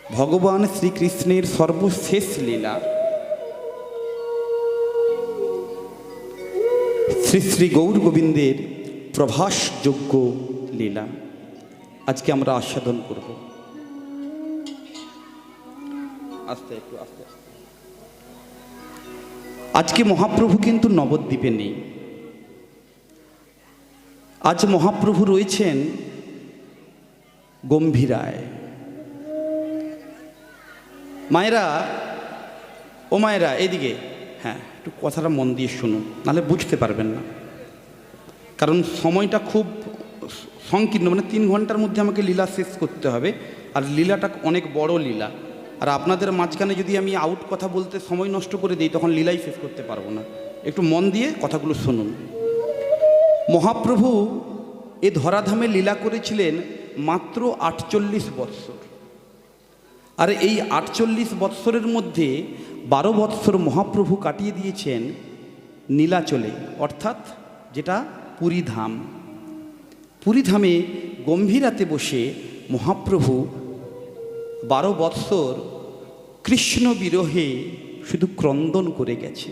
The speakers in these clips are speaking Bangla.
ভগবান শ্রীকৃষ্ণের সর্বশেষ লীলা শ্রী শ্রী গৌর গোবিন্দের প্রভাসযোগ্য লীলা আজকে আমরা আস্বাদন করব। আস্তে একটু আস্তে। আজকে মহাপ্রভু কিন্তু নবদ্বীপে নেই। আজ মহাপ্রভু রয়েছেন গম্ভীরায়। মায়েরা, ও মায়েরা এইদিকে, হ্যাঁ একটু কথাটা মন দিয়ে শুনুন, নাহলে বুঝতে পারবেন না। কারণ সময়টা খুব সংকীর্ণ, মানে 3 ঘন্টার মধ্যে আমাকে লীলা শেষ করতে হবে। আর লীলাটা অনেক বড় লীলা। আর আপনাদের মাঝখানে যদি আমি আউট কথা বলতে সময় নষ্ট করে দিই, তখন লীলাই শেষ করতে পারবো না। একটু মন দিয়ে কথাগুলো শুনুন। মহাপ্রভু এ ধরাধামে লীলা করেছিলেন মাত্র 48 বৎসর। আর এই 48 বৎসরের মধ্যে 12 বৎসর মহাপ্রভু কাটিয়ে দিয়েছেন নীলাচলে, অর্থাৎ যেটা পুরীধাম। পুরীধামে গম্ভীরাতে বসে মহাপ্রভু 12 বৎসর কৃষ্ণ বিরহে শুধু ক্রন্দন করে গেছে।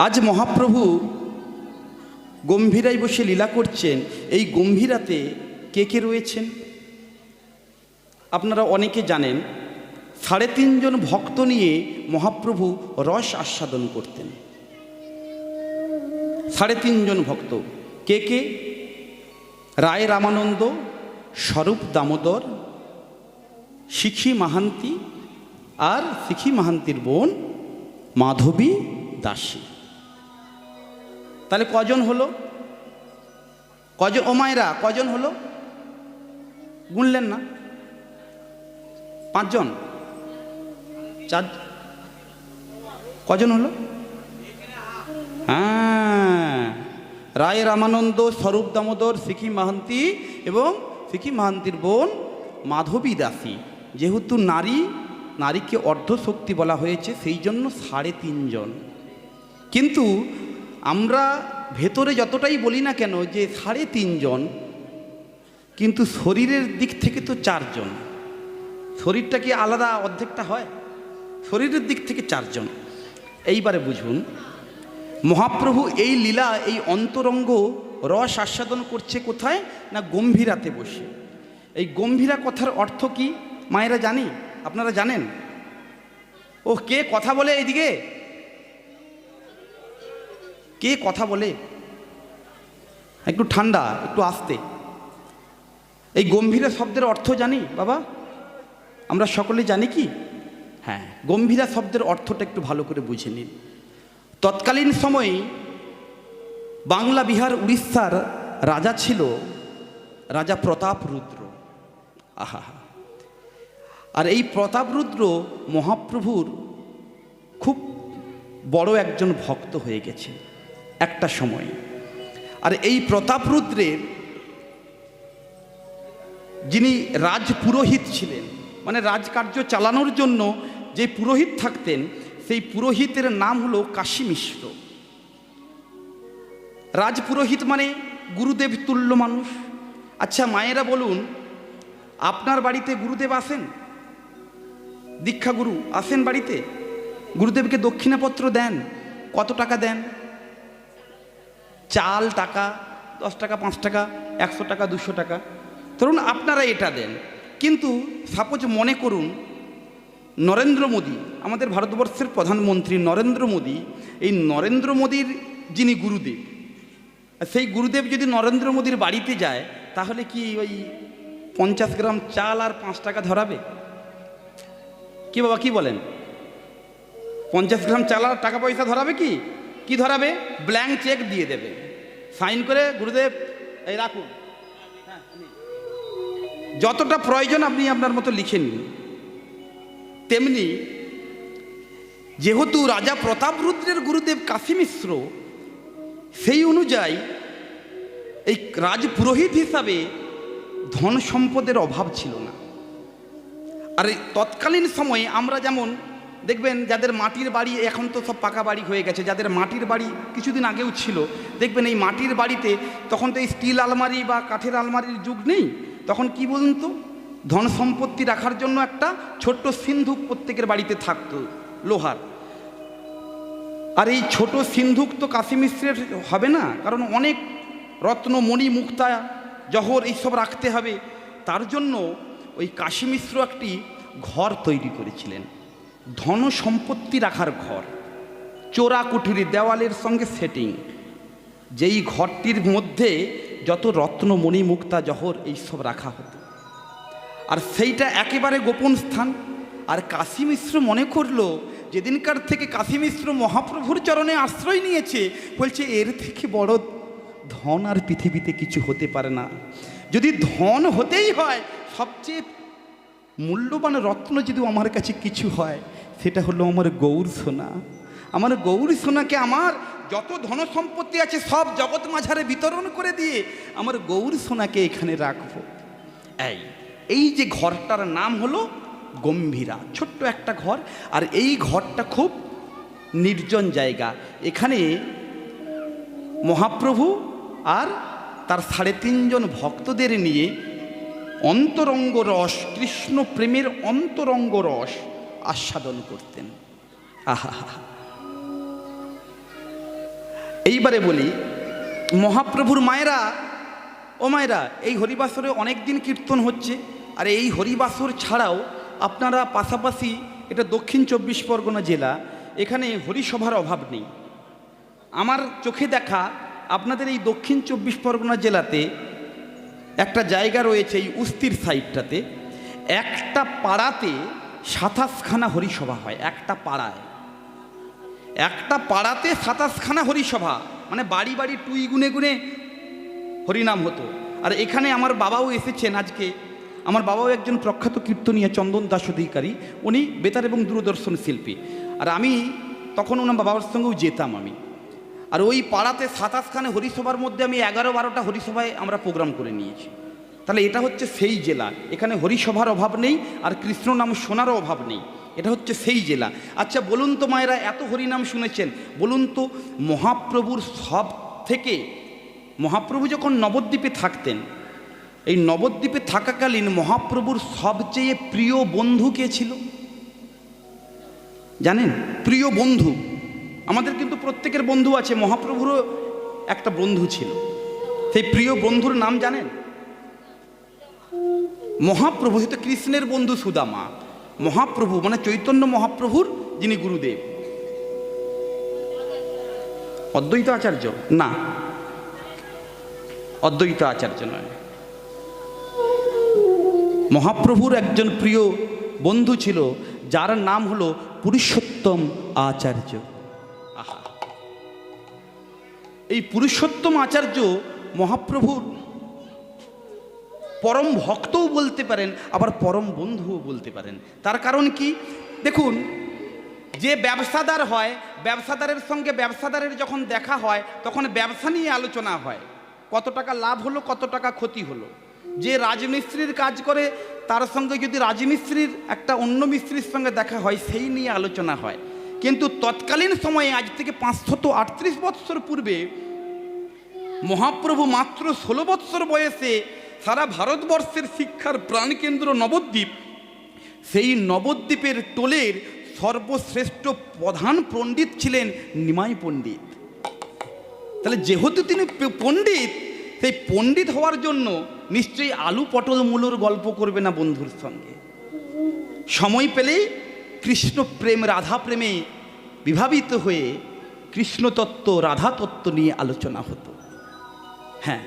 আজ মহাপ্রভু গম্ভীরায় বসে লীলা করছেন। এই গম্ভীরাতে কে কে রয়েছেন আপনারা অনেকে জানেন। 3.5 জন ভক্ত নিয়ে মহাপ্রভু রস আস্বাদন করতেন। 3.5 জন ভক্ত কে কে? রায় রামানন্দ, স্বরূপ দামোদর, শিখি মাহান্তি আর শিখি মাহান্তির বোন মাধবী দাসী। তাহলে কজন হলো? কজন ও মায়েরা, কজন হলো? গুনলেন না? 5 জন? 4? কজন হলো? হ্যাঁ, রায় রামানন্দ, স্বরূপ দামোদর, শিখি মাহান্তি এবং শিখি মাহান্তির বোন মাধবী দাসী। যেহেতু নারীকে অর্ধশক্তি বলা হয়েছে, সেই জন্য 3.5 জন। কিন্তু আমরা ভেতরে যতটাই বলি না কেন যে 3.5 জন, কিন্তু শরীরের দিক থেকে তো 4 জন। শরীরটা কি আলাদা অর্ধেকটা হয়? শরীরের দিক থেকে 4 জন। এইবারে বুঝুন, মহাপ্রভু এই লীলা, এই অন্তরঙ্গ রস আস্বাদন করছে কোথায়? না গম্ভীরাতে বসে। এই গম্ভীরা কথার অর্থ কি মায়েরা জানি? আপনারা জানেন? ও কে কথা বলে এইদিকে? কে কথা বলে? একটু ঠান্ডা, একটু আস্তে। এই গম্ভীরা শব্দের অর্থ জানি বাবা? আমরা সকলে জানি কি? হ্যাঁ, গম্ভীরা শব্দের অর্থটা একটু ভালো করে বুঝে নিন। তৎকালীন সময়ে বাংলা, বিহার, উড়িষ্যার রাজা ছিল রাজা প্রতাপরুদ্র। আহা! আর এই প্রতাপরুদ্র মহাপ্রভুর খুব বড় একজন ভক্ত হয়ে গেছে একটা সময়। আর এই প্রতাপরুদ্রের যিনি রাজপুরোহিত ছিলেন, মানে রাজকার্য চালানোর জন্য যে পুরোহিত থাকতেন, সেই পুরোহিতের নাম হলো কাশী মিশ্র। রাজপুরোহিত মানে গুরুদেব তুল্য মানুষ। আচ্ছা মায়েরা বলুন, আপনার বাড়িতে গুরুদেব আসেন? দীক্ষা গুরু আসেন বাড়িতে? গুরুদেবকে দক্ষিণাপত্র দেন? কত টাকা দেন? চাল টাকা, 10 টাকা, 5 টাকা, 100 টাকা, 200 টাকা, ধরুন আপনারা এটা দেন। কিন্তু সাপোজ মনে করুন নরেন্দ্র মোদী, আমাদের ভারতবর্ষের প্রধানমন্ত্রী নরেন্দ্র মোদী, এই নরেন্দ্র মোদীর যিনি গুরুদেব, সেই গুরুদেব যদি নরেন্দ্র মোদীর বাড়িতে যায়, তাহলে কি ওই 50 গ্রাম চাল আর 5 টাকা ধরাবে? কি বাবা, কি বলেন? 50 গ্রাম চাল আর টাকা পয়সা ধরাবে? কি ধরাবে? ব্ল্যাঙ্ক চেক দিয়ে দেবে, সাইন করে গুরুদেব এই রাখুন, যতটা প্রয়োজন আপনি আপনার মতো লিখে নিন। তেমনি যেহেতু রাজা প্রতাপরুদ্রের গুরুদেব কাশী মিশ্র, সেই অনুযায়ী এই রাজপুরোহিত হিসাবে ধন সম্পদের অভাব ছিল না। আর তৎকালীন সময়ে আমরা যেমন দেখবেন, যাদের মাটির বাড়ি, এখন তো সব পাকা বাড়ি হয়ে গেছে, যাদের মাটির বাড়ি কিছুদিন আগেও ছিল, দেখবেন এই মাটির বাড়িতে তখন তো এই স্টিল আলমারি বা কাঠের আলমারির যুগ নেই, তখন কি বলুন তো, ধন সম্পত্তি রাখার জন্য একটা ছোট্ট সিন্ধুক প্রত্যেকের বাড়িতে থাকতো লোহার। আর এই ছোট সিন্ধুক তো কাশী মিশ্রের হবে না, কারণ অনেক রত্ন মণি মুক্তা জহর এইসব রাখতে হবে। তার জন্য ওই কাশী মিশ্র একটি ঘর তৈরি করেছিলেন, ধন সম্পত্তি রাখার ঘর, চোরা কুঠুরি, দেওয়ালের সঙ্গে সেটিং, যেই ঘরটির মধ্যে যত রত্ন মণি মুক্তা জহর এইসব রাখা হতো। আর সেইটা একেবারে গোপন স্থান। আর কাশী মিশ্র মনে করলো, যেদিনকার থেকে কাশী মিশ্র মহাপ্রভুর চরণে আশ্রয় নিয়েছে, বলছে এর থেকে বড় ধন আর পৃথিবীতে কিছু হতে পারে না। যদি ধন হতেই হয়, সবচেয়ে মূল্যবান রত্ন যদি আমার কাছে কিছু হয়, সেটা হলো আমার গৌর সোনা। আমার গৌর সোনাকে, আমার যত ধন সম্পত্তি আছে সব জগৎ মাঝারে বিতরণ করে দিয়ে আমার গৌর সোনাকে এখানে রাখবো। এই যে ঘরটার নাম হলো গম্ভীরা, ছোট্ট একটা ঘর। আর এই ঘরটা খুব নির্জন জায়গা। এখানে মহাপ্রভু আর তার 3.5 জন ভক্তদের নিয়ে অন্তরঙ্গ রস, কৃষ্ণ প্রেমের অন্তরঙ্গ রস আস্বাদন করতেন। আহা, এইবারে বলি, মহাপ্রভুর মায়েরা, ও মায়েরা, এই হরিবাসরে অনেক দিন কীর্তন হচ্ছে। আর এই হরিবাসর ছাড়াও আপনারা পাশাপাশি, এটা দক্ষিণ 24 পরগনা জেলা, এখানে হরিসভার অভাব নেই। আমার চোখে দেখা আপনাদের এই দক্ষিণ 24 পরগনা জেলাতে একটা জায়গা রয়েছে, এই উস্তির সাইডটাতে, একটা পাড়াতে 27খানা হরিসভা হয়। একটা পাড়াতে 27খানা হরিসভা, মানে বাড়ি বাড়ি টুই গুনে গুনে হরিনাম হতো। আর এখানে আমার বাবাও এসেছেন আজকে। আমার বাবাও একজন প্রখ্যাত কীর্তনীয়, চন্দন দাস অধিকারী, উনি বেতার এবং দূরদর্শন শিল্পী। আর আমি তখন ওনার বাবার সঙ্গেও যেতাম আমি। আর ওই পাড়াতে 27খানা হরিসভার মধ্যে আমি 11-12টা হরিসভায় আমরা প্রোগ্রাম করে নিয়েছি। তাহলে এটা হচ্ছে সেই জেলা, এখানে হরিসভার অভাব নেই আর কৃষ্ণ নাম শোনারও অভাব নেই। এটা হচ্ছে সেই জেলা। আচ্ছা বলুন তো মায়েরা, এত হরিনাম শুনেছেন, বলুন তো মহাপ্রভুর সব থেকে, মহাপ্রভু যখন নবদ্বীপে থাকতেন, এই নবদ্বীপে থাকাকালীন মহাপ্রভুর সবচেয়ে প্রিয় বন্ধু কে ছিল জানেন? প্রিয় বন্ধু, আমাদের কিন্তু প্রত্যেকের বন্ধু আছে, মহাপ্রভুরও একটা বন্ধু ছিল। সেই প্রিয় বন্ধুর নাম জানেন? মহাপ্রভু, হয়তো কৃষ্ণের বন্ধু সুদামা, মহাপ্রভু মানে চৈতন্য মহাপ্রভুর যিনি গুরুদেব। অদ্বৈত আচার্য না, অদ্বৈত আচার্য নয়, মহাপ্রভুর একজন প্রিয় বন্ধু ছিল, যার নাম হলো পুরুষোত্তম আচার্য। আহা, এই পুরুষোত্তম আচার্য মহাপ্রভুর পরম ভক্তও বলতে পারেন, আবার পরম বন্ধুও বলতে পারেন। তার কারণ কি দেখুন, যে ব্যবসাদার হয়, ব্যবসাদারের সঙ্গে ব্যবসাদারের যখন দেখা হয়, তখন ব্যবসা নিয়ে আলোচনা হয়, কত টাকা লাভ হলো, কত টাকা ক্ষতি হলো। যে রাজমিস্ত্রির কাজ করে, তার সঙ্গে যদি রাজমিস্ত্রির একটা অন্য মিস্ত্রির সঙ্গে দেখা হয়, সেই নিয়ে আলোচনা হয়। কিন্তু তৎকালীন সময়ে, আজ থেকে 538 বৎসর পূর্বে, মহাপ্রভু মাত্র 16 বৎসর বয়সে সারা ভারতবর্ষের শিক্ষার প্রাণকেন্দ্র নবদ্বীপ, সেই নবদ্বীপের টোলের সর্বশ্রেষ্ঠ প্রধান পণ্ডিত ছিলেন নিমাই পণ্ডিত। তাহলে যেহেতু তিনি পণ্ডিত, সেই পণ্ডিত হওয়ার জন্য নিশ্চয়ই আলু পটল মূলোর গল্প করবে না বন্ধুর সঙ্গে। সময় পেলেই কৃষ্ণ প্রেম, রাধা প্রেমে বিভাবিত হয়ে কৃষ্ণতত্ত্ব, রাধা তত্ত্ব নিয়ে আলোচনা হতো। হ্যাঁ,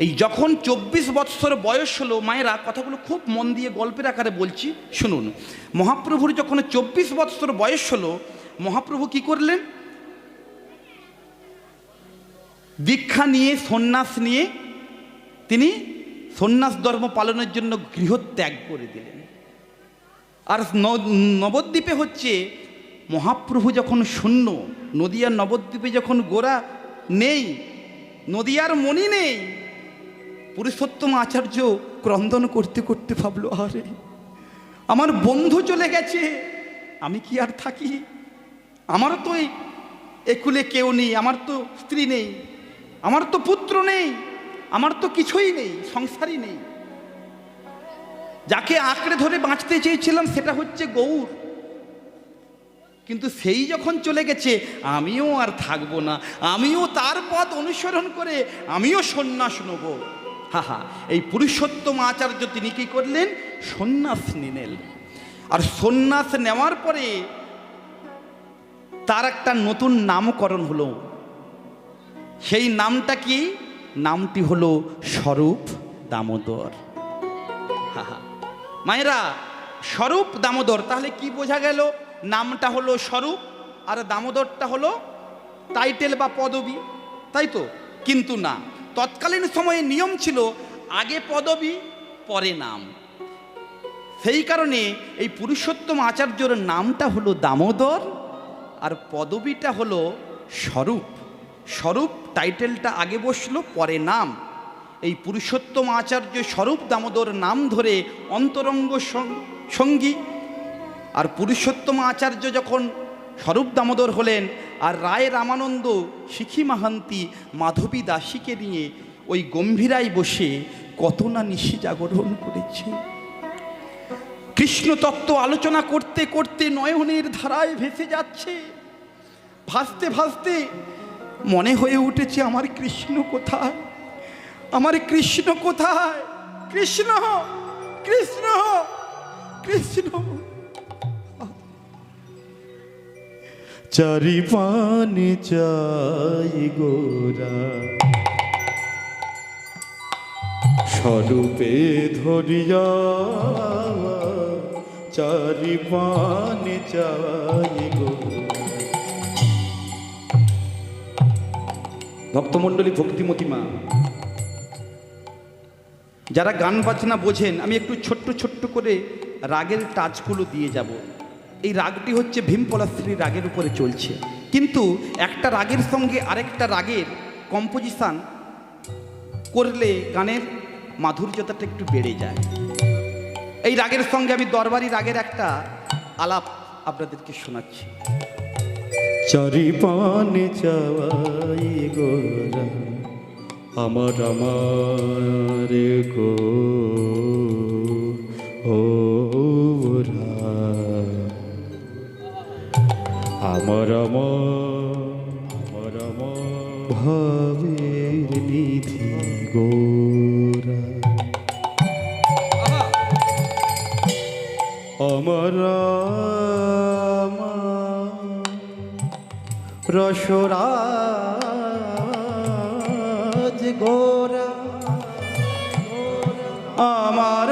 এই যখন 24 বৎসর বয়স হলো, মায়েরা কথাগুলো খুব মন দিয়ে গল্পের আকারে বলছি, শুনুন। মহাপ্রভুর যখন 24 বৎসর বয়স হলো, মহাপ্রভু কি করলেন? দীক্ষা নিয়ে, সন্ন্যাস নিয়ে তিনি সন্ন্যাস ধর্ম পালনের জন্য গৃহত্যাগ করে দিলেন। আর নবদ্বীপে হচ্ছে, মহাপ্রভু যখন শূন্য, নদিয়ার নবদ্বীপে যখন গোরা নেই, নদিয়ার মণি নেই, পুরুষোত্তম আচার্য ক্রন্দন করতে করতে ভাবলো, আরে আমার বন্ধু চলে গেছে, আমি কি আর থাকি? আমার তো একুলে কেউ নেই, আমার তো স্ত্রী নেই, আমার তো পুত্র নেই, আমার তো কিছুই নেই, সংসারই নেই। যাকে আঁকড়ে ধরে বাঁচতে চেয়েছিলাম সেটা হচ্ছে গৌর, কিন্তু সেই যখন চলে গেছে আমিও আর থাকবো না, আমিও তার পথ অনুসরণ করে আমিও সন্ন্যাস নেব। হা হা, এই পুরুষোত্তম আচার্য তিনি কি করলেন? সন্ন্যাস নিলেন। আর সন্ন্যাস নেওয়ার পরে তার একটা নতুন নামকরণ হলো। সেই নামটা কি? নামটি হলো স্বরূপ দামোদর। হা হা, মায়েরা, স্বরূপ দামোদর, তাহলে কি বোঝা গেল? নামটা হলো স্বরূপ আর দামোদরটা হলো টাইটেল বা পদবী, তাই তো? কিন্তু না, তৎকালীন সময়ে নিয়ম ছিল আগে পদবী পরে নাম। সেই কারণে এই পুরুষোত্তম আচার্যর নামটা হলো দামোদর আর পদবীটা হলো স্বরূপ। স্বরূপ টাইটেলটা আগে বসলো, পরে নাম। এই পুরুষোত্তম আচার্য স্বরূপ দামোদর নাম ধরে অন্তরঙ্গ সঙ্গী। আর পুরুষোত্তম আচার্য যখন স্বরূপ দামোদর হলেন, আর রায় রামানন্দ শিখি মাহান্তি মাধবী দাসীকে নিয়ে ওই গম্ভীরায় বসে কত না নিশি জাগরণ করেছে। কৃষ্ণ তত্ত্ব আলোচনা করতে করতে নয়নের ধারায় ভেসে যাচ্ছে। ভাসতে ভাসতে মনে হয়ে উঠেছে, আমার কৃষ্ণ কোথায়, আমার কৃষ্ণ কোথায়? কৃষ্ণ, কৃষ্ণ, কৃষ্ণ। চারি পানে চাই গোরা, স্বরূপে ধরিয়া চারি পানে চাই গোরা। ভক্তমণ্ডলী, ভক্তিমতী মা, যারা গান বাজনা বোঝেন, আমি একটু ছোট্ট ছোট্ট করে রাগের টাচগুলো দিয়ে যাব। এই রাগটি হচ্ছে ভীমপলাশ্রী রাগের উপরে চলছে, কিন্তু একটা রাগের সঙ্গে আরেকটা রাগের কম্পোজিশন করলে গানের মাধুর্যতাটা একটু বেড়ে যায়। এই রাগের সঙ্গে আমি দরবারি রাগের একটা আলাপ আপনাদেরকে শোনাচ্ছি। চারি পানে চাই গোরা, আমার আমার গো ওরা, আমার আমার ভাবের নিধি গোরা, আমার রসরাজ গোরা, আমার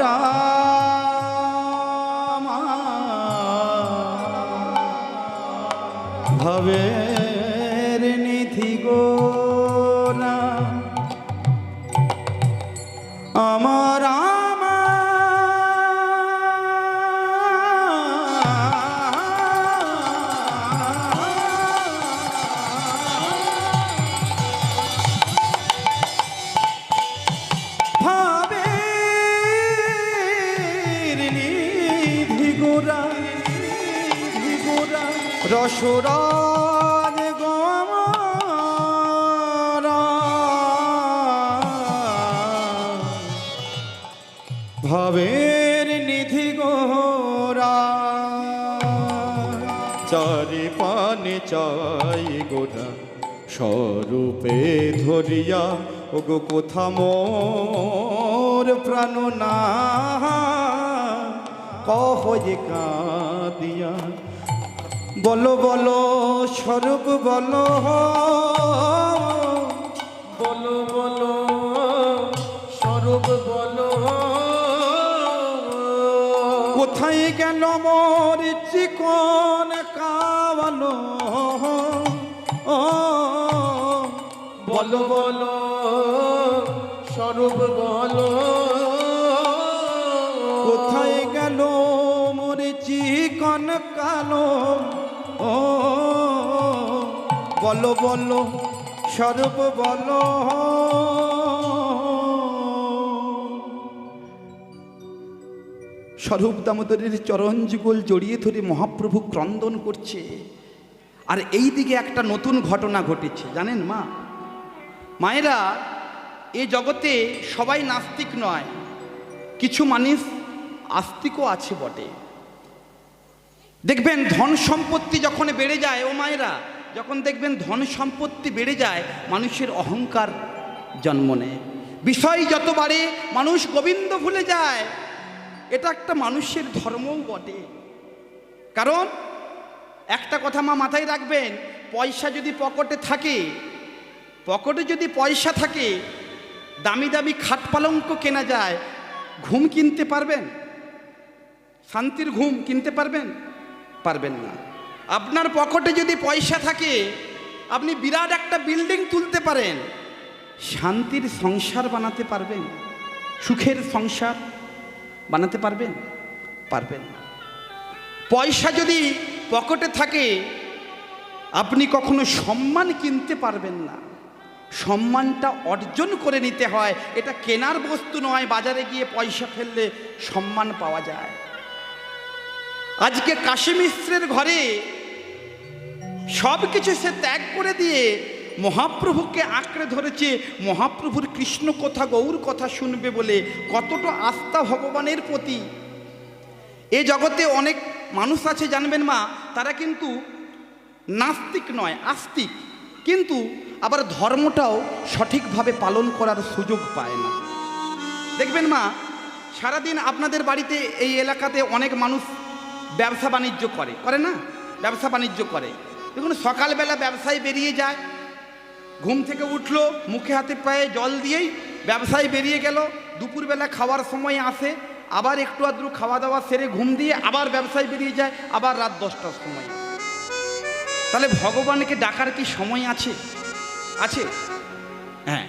ভাবের নিধি গোরা, আমার রসরাজ গোরা, ভাবের নিধি গোরা, চারি পানে চাই গোরা, স্বরূপে ধরিয়া ওগো কোথা মোর প্রাণ না কহ যে কাঁদিয়া, বলো বলো স্বরূপ বলো, বলো বলো স্বরূপ বলো, কোথায় গেল মোর চিকন কাওয়ালো, বলো বলো স্বরূপ বলো, কোথায় গেল মোর চিকন কালো, বলো বলো স্বরূপ বলো। স্বরূপ দামোদরের চরণ যুগল জড়িয়ে ধরে মহাপ্রভু ক্রন্দন করছে। আর এই দিকে একটা নতুন ঘটনা ঘটেছে, জানেন মা, মায়েরা, এ জগতে সবাই নাস্তিক নয়। কিছু মানুষ আস্তিকও আছে বটে। দেখবেন ধন সম্পত্তি যখন বেড়ে যায়, ও মায়েরা, যখন দেখবেন ধন সম্পত্তি বেড়ে যায়, মানুষের অহংকার জন্ম নেয়। বিষয় যত বাড়ে মানুষ গোবিন্দ ভুলে যায়। এটা একটা মানুষের ধর্মও বটে। কারণ একটা কথা মা মাথায় রাখবেন, পয়সা যদি পকেটে থাকে, পকেটে যদি পয়সা থাকে, দামি দামি খাট পালঙ্ক কেনা যায়, ঘুম কিনতে পারবেন? শান্তির ঘুম কিনতে পারবেন? পারবেন না। আপনার পকেটে যদি পয়সা থাকে, আপনি বিরাট একটা বিল্ডিং তুলতে পারেন, শান্তির সংসার বানাতে পারবেন? সুখের সংসার বানাতে পারবেন? পারবেন না। পয়সা যদি পকেটে থাকে, আপনি কখনো সম্মান কিনতে পারবেন না। সম্মানটা অর্জন করে নিতে হয়, এটা কেনার বস্তু নয়। বাজারে গিয়ে পয়সা ফেললে সম্মান পাওয়া যায়। আজকে কাশী মিশ্রের ঘরে সব কিছু সে ত্যাগ করে দিয়ে মহাপ্রভুকে আঁকড়ে ধরেছে। মহাপ্রভুর কৃষ্ণ কথা, গৌর কথা শুনবে বলে। কতটা আস্থা ভগবানের প্রতি। এ জগতে অনেক মানুষ আছে জানবেন মা, তারা কিন্তু নাস্তিক নয়, আস্তিক, কিন্তু আবার ধর্মটাও সঠিকভাবে পালন করার সুযোগ পায় না। দেখবেন মা, সারাদিন আপনাদের বাড়িতে এই এলাকাতে অনেক মানুষ ব্যবসা বাণিজ্য করে না? ব্যবসা বাণিজ্য করে। দেখুন, সকালবেলা ব্যবসায় বেরিয়ে যায়, ঘুম থেকে উঠলো, মুখে হাতে পায়ে জল দিয়েই ব্যবসায় বেরিয়ে গেল। দুপুরবেলা খাওয়ার সময় আসে, আবার একটু আধটু খাওয়া দাওয়া সেরে ঘুম দিয়ে আবার ব্যবসায় বেরিয়ে যায়, আবার রাত 10টার সময়। তাহলে ভগবানকে ডাকার কি সময় আছে? আছে? হ্যাঁ।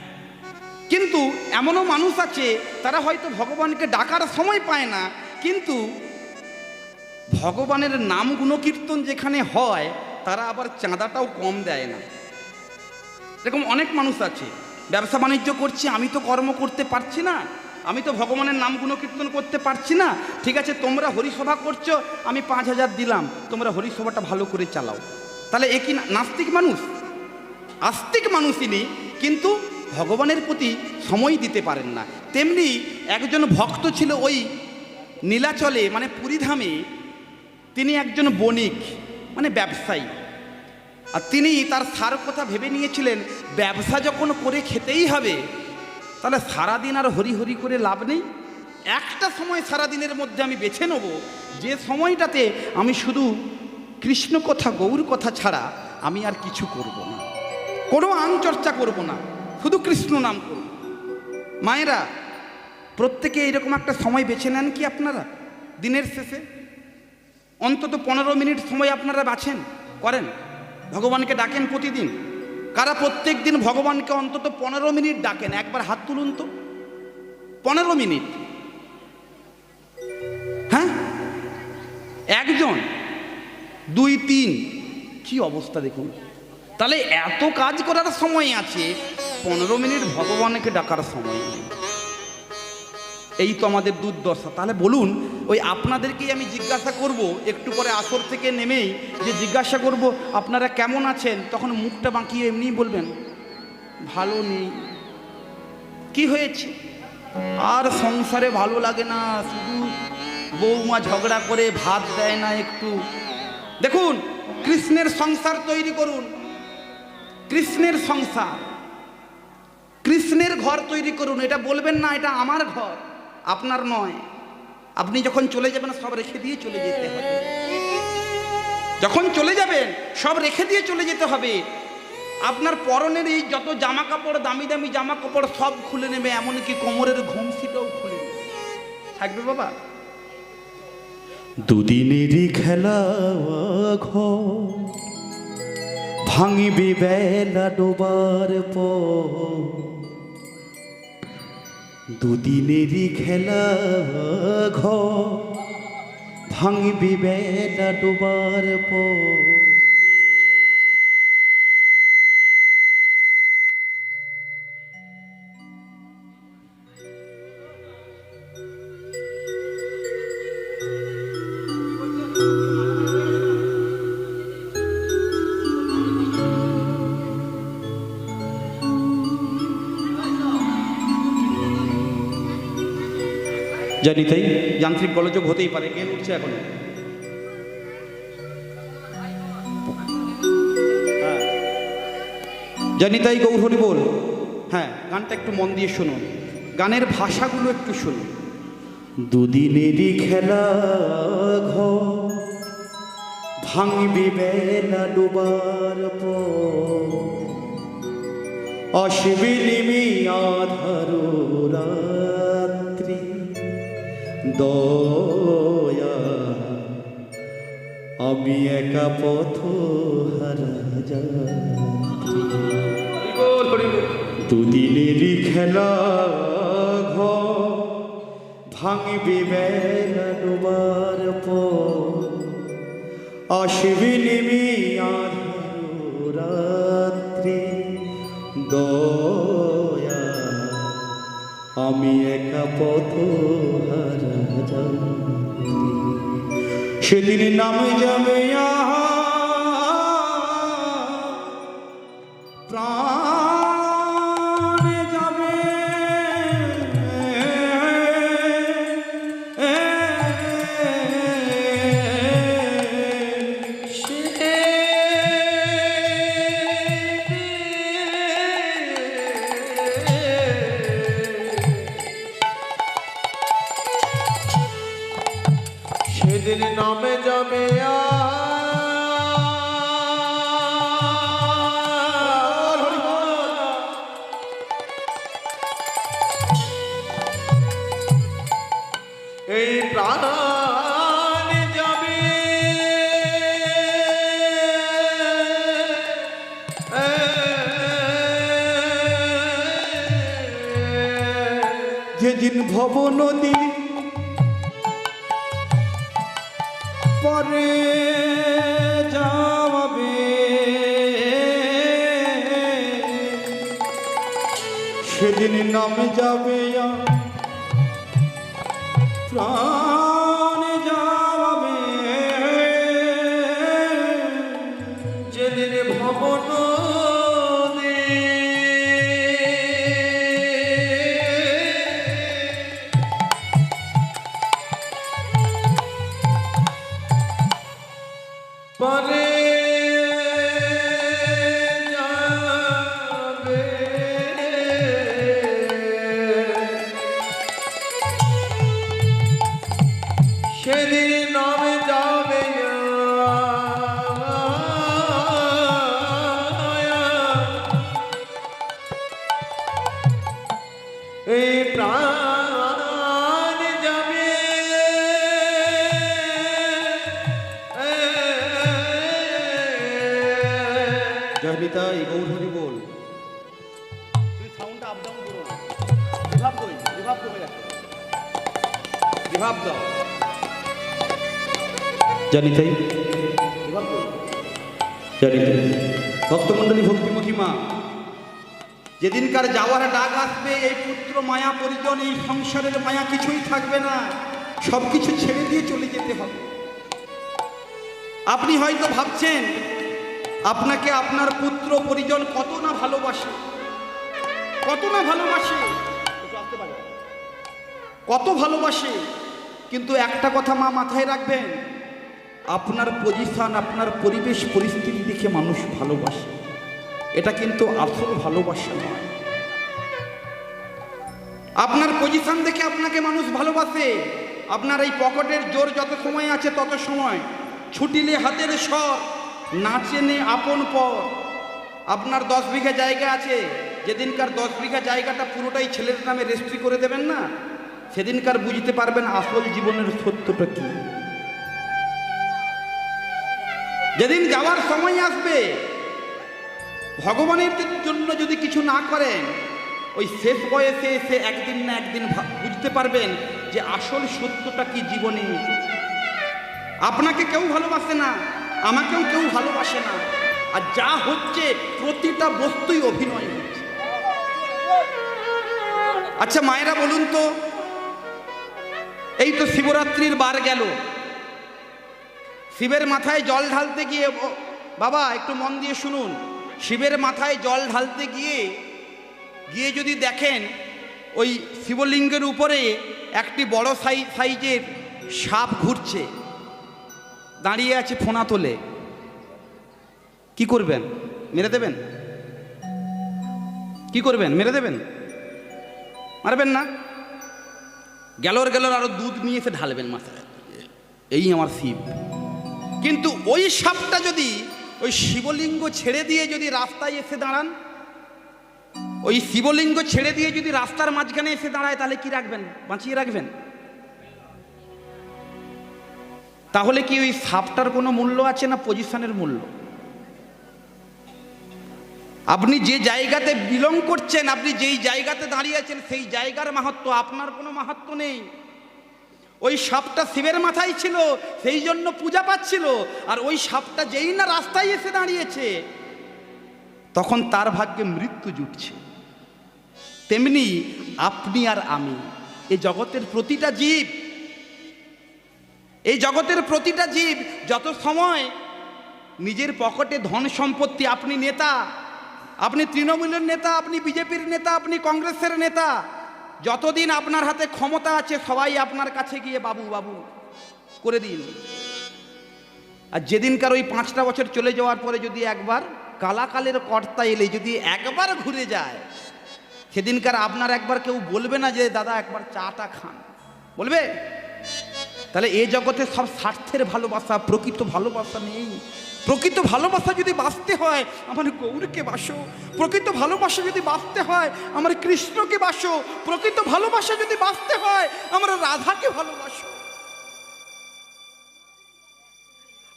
কিন্তু এমনও মানুষ আছে, তারা হয়তো ভগবানকে ডাকার সময় পায় না, কিন্তু ভগবানের নাম গুণকীর্তন যেখানে হয়, তারা আবার চাঁদাটাও কম দেয় না। এরকম অনেক মানুষ আছে, ব্যবসা বাণিজ্য করছি, আমি তো কর্ম করতে পারছি না, আমি তো ভগবানের নাম গুণকীর্তন করতে পারছি না। ঠিক আছে, তোমরা হরিসভা করছো, আমি 5,000 দিলাম, তোমরা হরিসভাটা ভালো করে চালাও। তাহলে এ কি নাস্তিক মানুষ? আস্তিক মানুষই, কিন্তু ভগবানের প্রতি সময় দিতে পারেন না। তেমনি একজন ভক্ত ছিল ওই নীলাচলে, মানে পুরীধামে। তিনি একজন বণিক, মানে ব্যবসায়ী। আর তিনি তার সার কথা ভেবে নিয়েছিলেন, ব্যবসা যখন করে খেতেই হবে, তাহলে সারাদিন আর হরি হরি করে লাভ নেই। একটা সময় সারাদিনের মধ্যে আমি বেছে নেব, যে সময়টাতে আমি শুধু কৃষ্ণ কথা, গৌর কথা ছাড়া আমি আর কিছু করব না, কোনো আন চর্চা করব না, শুধু কৃষ্ণ নাম করব। মায়েরা, প্রত্যেকে এইরকম একটা সময় বেছে নেন কি আপনারা? দিনের শেষে অন্তত 15 মিনিট সময় আপনারা বাছেন, করেন, ভগবানকে ডাকেন প্রতিদিন। কারা প্রত্যেক দিন ভগবানকে অন্তত 15 মিনিট ডাকেন? একবার হাত তুলুন তো। 15 মিনিট? হ্যাঁ, একজন, 2, 3, কি অবস্থা দেখুন। তাহলে এত কাজ করার সময় আছে, 15 মিনিট ভগবানকে ডাকার সময় নেই। এই তো আমাদের দুর্দশা। তাহলে বলুন, ওই আপনাদেরকেই আমি জিজ্ঞাসা করব, একটু পরে আসর থেকে নেমেই যে জিজ্ঞাসা করব আপনারা কেমন আছেন, তখন মুখটা বাঁকিয়ে এমনি বলবেন ভালো নেই। কি হয়েছে? আর সংসারে ভালো লাগে না, শুধু বৌমা ঝগড়া করে ভাত দেয় না একটু। দেখুন, কৃষ্ণের সংসার তৈরি করুন, কৃষ্ণের সংসার, কৃষ্ণের ঘর তৈরি করুন। এটা বলবেন না এটা আমার ঘর, আপনার নয়। আপনি যখন চলে যাবেন সব রেখে দিয়ে চলে যেতে হবে। যখন চলে যাবেন সব রেখে দিয়ে চলে যেতে হবে। আপনার পরনের এই যত জামা কাপড়, দামি দামি জামা কাপড় সব খুলে নেবে, এমনকি কোমরের ঘুমসিটাও খুলে নেবে। থাকবে বাবা? দুদিনেরই খেলা ঘর ভাঙিবে বেলা ডোবার পর। দুদিনেরই খেলা ঘর ভাঙিবে বেলা ডোবার পর। জানি তাই যান্ত্রিক গোলযোগ হতেই পারে, জ্ঞান উঠছে এখন। হ্যাঁ, জানি তাই গৌর হরি বল। হ্যাঁ, গানটা একটু মন দিয়ে শুনুন, গানের ভাষাগুলো একটু শুনুন। দুদিনেরই খেলা ঘর ভাঙবি বেলা ডোবার পর, আসবি নিমি আধার রাত্রি দয়া, আমি একা পথ হারা যাত্রী। দুদিনেরই খেলা ঘর ভাঙবি বেলা ডোবার পর, আসবি নিমি আধার রাত্রি দয়া, আমি একা পথ হারা যাত্রী। সেদিন নামে যাবে প্রাণ যাবে, সেদিন নামে যাবে এই প্রাণ যাবে, যেদিন ভব নদী পরে যাবে, সেদিন নামে যাবে প্রাণ যাবে, যেদিন ভবন পরে যাবে, সেদিন নামে যাবে এই প্রাণ যাবে, জয়নিতাই গৌর হরি বল। তুই সাউন্ডটা আপ ডাউন করো না, রিভাব কই, রিভাব কমে রাখো, রিভাব দাও। জানিতাই রিভাব কই, জানিতাই ভক্তমণ্ডলী, ভক্তিমতী মা, যেদিনকার যাওয়ার ডাক আসবে, এই পুত্র মায়া পরিজন, এই সংসারের মায়া কিছুই থাকবে না, সব কিছু ছেড়ে দিয়ে চলে যেতে হবে। আপনি হয়তো ভাবছেন আপনাকে আপনার পুত্র পরিজন কত না ভালোবাসে, কত না ভালোবাসে, কত ভালোবাসে, কিন্তু একটা কথা মা মাথায় রাখবেন, আপনার পজিশন, আপনার পরিবেশ পরিস্থিতি দেখে মানুষ ভালোবাসে, এটা কিন্তু আসল ভালোবাসা নয়। আপনার পজিশন দেখে আপনাকে মানুষ ভালোবাসে, আপনার এই পকেটের জোর যত সময় আছে তত সময়, ছুটিলে হাতের স্বর, নাচেনে আপন পর। আপনার 10 বিঘা জায়গা আছে, যেদিনকার 10 বিঘা জায়গাটা পুরোটাই ছেলের নামে রেজিস্ট্রি করে দেবেন না, সেদিনকার বুঝতে পারবেন আসল জীবনের সত্যটা কি। যেদিন যাওয়ার সময় আসবে, ভগবানের জন্য যদি কিছু না করেন, ওই শেষ বয়সে এসে একদিন না একদিন বুঝতে পারবেন যে আসল সত্যটা কি জীবনে। আপনাকে কেউ ভালোবাসে না, আমাকেও কেউ ভালোবাসে না, আর যা হচ্ছে প্রতিটা বস্তুই অভিনয় হচ্ছে। আচ্ছা মায়েরা বলুন তো, এই তো শিবরাত্রির বার গেল, শিবের মাথায় জল ঢালতে গিয়ে, বাবা একটু মন দিয়ে শুনুন, শিবের মাথায় জল ঢালতে গিয়ে যদি দেখেন ওই শিবলিঙ্গের উপরে একটি বড় সাইজের সাপ ঘুরছে, দাঁড়িয়ে আছে ফোনা তোলে, কি করবেন? মেরে দেবেন? কি করবেন? মেরে দেবেন? মারবেন না? গেলর আরো দুধ নিয়ে এসে ঢালবেন মাথায়, এই আমার শিব। কিন্তু ওই সাপটা যদি ওই শিবলিঙ্গ ছেড়ে দিয়ে যদি রাস্তায় এসে দাঁড়ান, ওই শিবলিঙ্গ ছেড়ে দিয়ে যদি রাস্তার মাঝখানে এসে দাঁড়ায়, তাহলে কি রাখবেন? বাঁচিয়ে রাখবেন? তাহলে কি ওই সাপটার কোনো মূল্য আছে না পজিশনের মূল্য? আপনি যে জায়গাতে বিলং করছেন, আপনি যেই জায়গাতে দাঁড়িয়ে আছেন, সেই জায়গার মাহাত্ম্য, আপনার কোনো মাহাত্ম্য নেই। ওই সাপটা শিবের মাথায় ছিল, সেই জন্য পূজা পাচ্ছিল। আর ওই সাপটা যেই না রাস্তায় এসে দাঁড়িয়েছে, তখন তার ভাগ্যে মৃত্যু জুটছে। তেমনি আপনি আর আমি, এই জগতের প্রতিটা জীব, এই জগতের প্রতিটা জীব যত সময় নিজের পকেটে ধন সম্পত্তি, আপনি নেতা, আপনি তৃণমূলের নেতা, আপনি বিজেপির নেতা, আপনি কংগ্রেসের নেতা, যতদিন আপনার হাতে ক্ষমতা আছে সবাই আপনার কাছে গিয়ে বাবু বাবু করে দিন। আর যেদিনকার ওই 5টা বছর চলে যাওয়ার পরে যদি একবার কালাকালের কর্তা এলে যদি একবার ঘুরে যায়, সেদিনকার আপনার একবার কেউ বলবে না যে দাদা একবার চাটা খান, বলবে? তাহলে এই জগতে সব স্বার্থের ভালোবাসা, প্রকৃত ভালোবাসা নেই। প্রকৃত ভালোবাসা যদি বাঁচতে হয় আমার গৌরকে বাসো, প্রকৃত ভালোবাসা যদি বাঁচতে হয় আমার কৃষ্ণকে বাসো, প্রকৃত ভালোবাসা যদি বাঁচতে হয় আমার রাধাকে ভালোবাসো।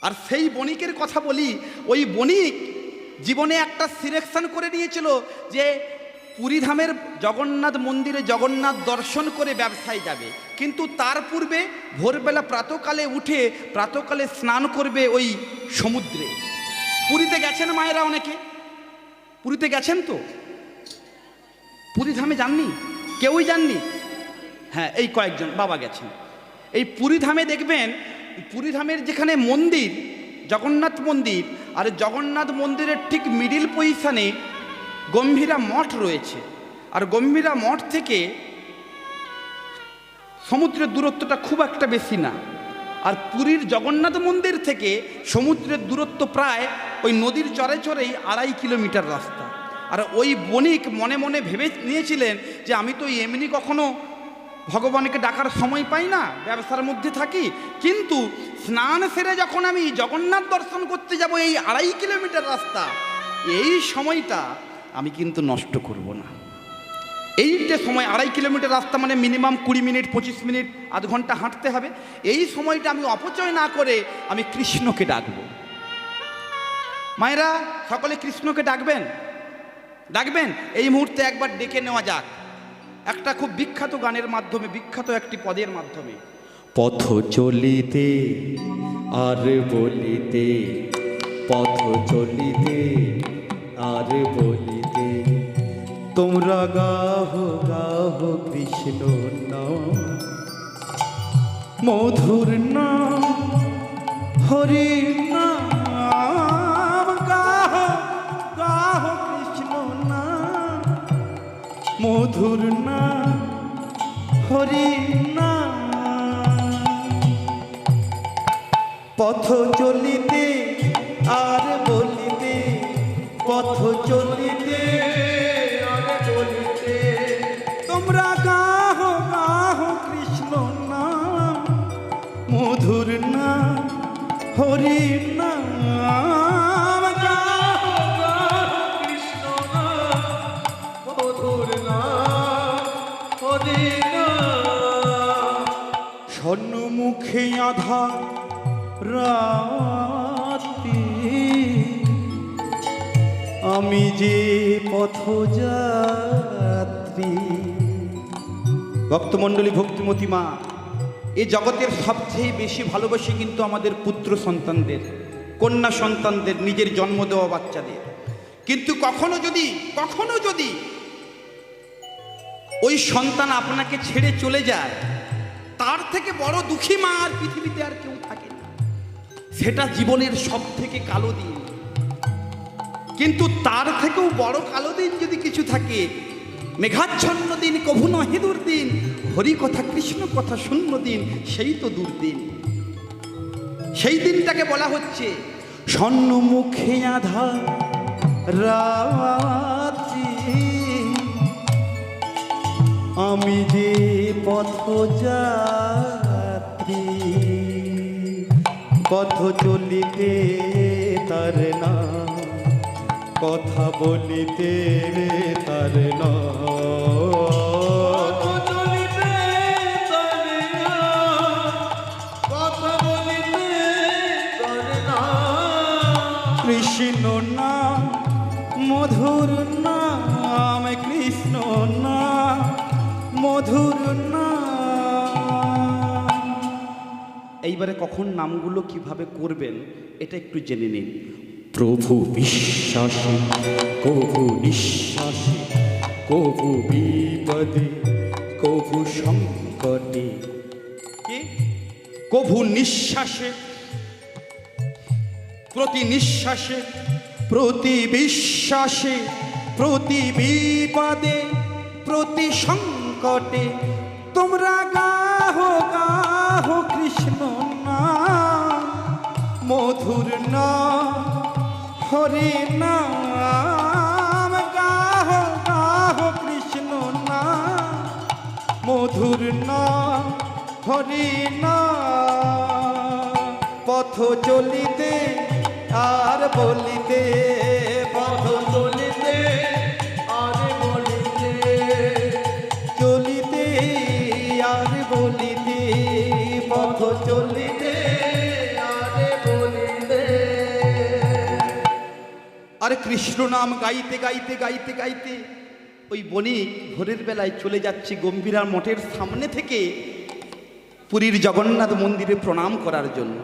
আর সেই বণিকের কথা বলি, ওই বণিক জীবনে একটা সিলেকশন করে নিয়েছিল যে পুরীধামের জগন্নাথ মন্দিরে জগন্নাথ দর্শন করে ব্যবসায় যাবে, কিন্তু তার পূর্বে ভোরবেলা প্রাতকালে উঠে প্রাতকালে স্নান করবে ওই সমুদ্রে। পুরীতে গেছেন মায়েরা অনেকে? পুরীতে গেছেন তো? পুরীধামে যাননি? কেউই যাননি? হ্যাঁ, এই কয়েকজন বাবা গেছেন। এই পুরীধামে দেখবেন, পুরীধামের যেখানে মন্দির জগন্নাথ মন্দির, আর জগন্নাথ মন্দিরের ঠিক মিডিল পজিশনে গম্ভীরা মঠ রয়েছে। আর গম্ভীরা মঠ থেকে সমুদ্রের দূরত্বটা খুব একটা বেশি না। আর পুরীর জগন্নাথ মন্দির থেকে সমুদ্রের দূরত্ব প্রায় ওই নদীর চরে চরেই 2.5 কিলোমিটার রাস্তা। আর ওই বণিক মনে মনে ভেবে নিয়েছিলেন যে আমি তো এমনি কখনো ভগবানকে ডাকার সময় পাই না, ব্যবসার মধ্যে থাকি, কিন্তু স্নান সেরে যখন আমি জগন্নাথ দর্শন করতে যাব এই 2.5 কিলোমিটার রাস্তা, এই সময়টা আমি কিন্তু নষ্ট করব না। এইটা সময় 2.5 কিলোমিটার রাস্তা মানে মিনিমাম 20 মিনিট 25 মিনিট আধ ঘন্টা হাঁটতে হবে। এই সময়টা আমি অপচয় না করে আমি কৃষ্ণকে ডাকব। মায়েরা সকলে কৃষ্ণকে ডাকবেন, ডাকবেন। এই মুহূর্তে একবার ডেকে নেওয়া যাক একটা খুব বিখ্যাত গানের মাধ্যমে, বিখ্যাত একটি পদের মাধ্যমে। পথ চলিতে আর বলিতে, পথ চলিতে আর বলিতে, তোমরা গাহো গাহো কৃষ্ণ নাম, মধুর নাম হরি নাম, গাহো গাহো কৃষ্ণ নাম, মধুর নাম হরি নাম। পথ চলিতে আর বলিতে, পথ চলিতে আর বলিতে, তোমরা গাহো গাহো কৃষ্ণ নাম, মধুর নাম হরি নাম, গাহো গাহো কৃষ্ণ নাম, মধুর নাম হরি নাম। স্বর্ণমুখে আধার রাতি, আমি যে পথযাত্রী। ভক্তমণ্ডলী, ভক্তিমতী মা, এই জগতের সবচেয়ে বেশি ভালোবাসি কিন্তু আমাদের পুত্র সন্তানদের, কন্যা সন্তানদের, নিজের জন্ম দেওয়া বাচ্চাদের। কিন্তু কখনো যদি ওই সন্তান আপনাকে ছেড়ে চলে যায়, তার থেকে বড় দুঃখী মা আর পৃথিবীতে আর কেউ থাকে না। সেটা জীবনের সব থেকে কালো দিন। কিন্তু তার থেকেও বড় কালো দিন যদি কিছু থাকে, মেঘাচ্ছন্ন দিন কভু নহে দুর্দিন, হরি কথা কৃষ্ণ কথা শূন্য দিন, সেই তো দুর্দিন। সেই দিনটাকে বলা হচ্ছে স্বর্ণমুখে আধার রাত্রি, আমি যে পথযাত্রী, পথ চলিতে তার না, কথা বলিতে তার না, কৃষ্ণ নাম মধুর নাম, কৃষ্ণ নাম মধুর নাম। এইবারে কখন নামগুলো কিভাবে করবেন এটা একটু জেনে নিন। প্রভু বিশ্বাসে কভু নিঃশ্বাসে, কভু বিপদে কভু সংকটে, কি কভু নিঃশ্বাসে প্রতি নিঃশ্বাসে, প্রতি বিশ্বাসে, প্রতি বিপদে, প্রতি সংকটে তোমরা গাহো গাহো কৃষ্ণ নাম মধুর নাম, হরি নাম গাহো গাহো কৃষ্ণ নাম মধুর নাম, হরি নাম। পথ চলিতে আর বলিতে, পথ চলিতে আর বলিতে, চলিতে আর বলিতে, পথ চলিতে আর বলিতে। আর কৃষ্ণ নাম গাইতে গাইতে গাইতে গাইতে ওই বণিক ভোরের বেলায় চলে যাচ্ছে গম্ভীরা মঠের সামনে থেকে পুরীর জগন্নাথ মন্দিরে প্রণাম করার জন্য।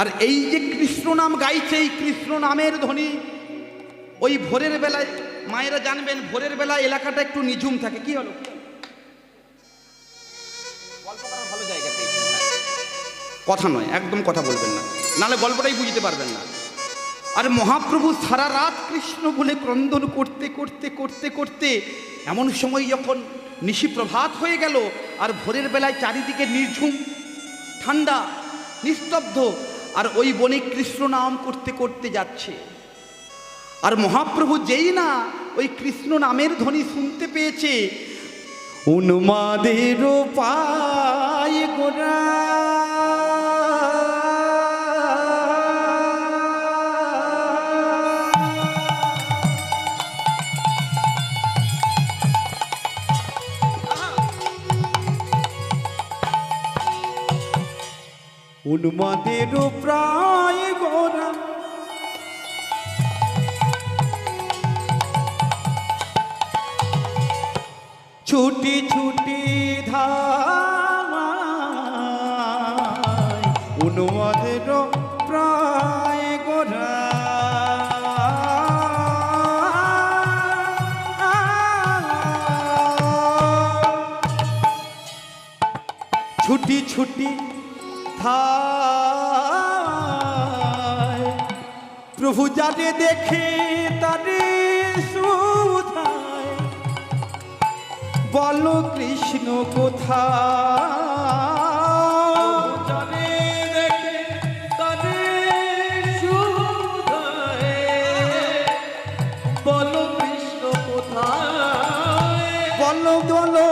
আর এই যে কৃষ্ণ নাম গাইছে, এই কৃষ্ণ নামের ধ্বনি ওই ভোরের বেলায়, মায়েরা জানবেন ভোরের বেলায় এলাকাটা একটু নিঝুম থাকে। কি হলো, গল্প করার ভালো জায়গা পেয়েছি, কথা নয়, একদম কথা বলবেন না, নাহলে গল্পটাই বুঝতে পারবেন না। আর মহাপ্রভু সারা রাত কৃষ্ণ বলে ক্রন্দন করতে করতে করতে করতে এমন সময় যখন নিশি প্রভাত হয়ে গেল, আর ভোরের বেলায় চারিদিকে নির্ঝুম ঠান্ডা নিস্তব্ধ, আর ওই বণিক কৃষ্ণ নাম করতে করতে যাচ্ছে। আর মহাপ্রভু যেই না ওই কৃষ্ণ নামের ধ্বনি শুনতে পেয়েছে, উন্মাদের পায় গোরা উন্মাদের প্রায় গোরা ছুটি ছুটি ধামায়, উন্মাদের প্রায় গোরা ছুটি ছুটি প্রভু যারে দেখে তারে সুধায়, বলো কৃষ্ণ কোথায়, যারে দেখে তারে সুধায়, বলো কৃষ্ণ কোথায়, বলো বলো